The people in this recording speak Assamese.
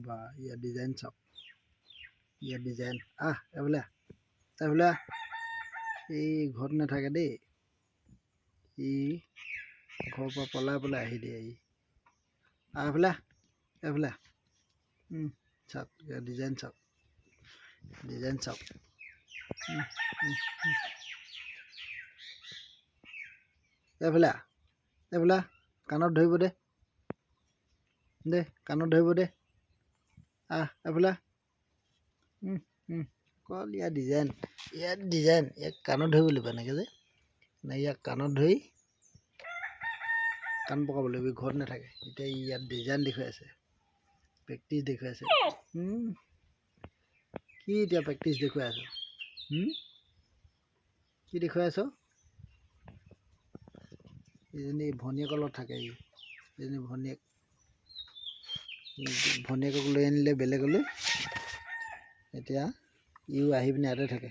বা ইয়াৰ ডিজাইন চাওক, ইয়াৰ ডিজাইন। এইফালে এইফালে এই ঘৰত নাথাকে দেই, ই ঘৰৰ পৰা পলাই আহি দিয়ে। এইফালে এইফালে চাওক, ইয়াৰ ডিজাইন চাওক, ডিজাইন চাওক। এইফালে এইফালে কাণত ধৰিব দে, কাণত ধৰিব দে। এইফালে অকল ইয়াৰ ডিজাইন, ইয়াক কাণত ধৰিব লাগিব এনেকৈ যে, ইয়াক কাণত ধৰি কাণ পকাব লাগিব। ঘৰত নাথাকে এতিয়া, ইয়াত ডিজাইন দেখুৱাই আছে, প্ৰেক্টিচ দেখুৱাই আছে। কি এতিয়া প্ৰেক্টিচ দেখুৱাই আছ? কি দেখুৱাই আছ? এইজনী ভনীয়েকৰ লগত থাকে, এইজনী ভনীয়েকক লৈ আনিলে বেলেগলৈ, এতিয়া ইও আহি পিনে ইয়াতে থাকে।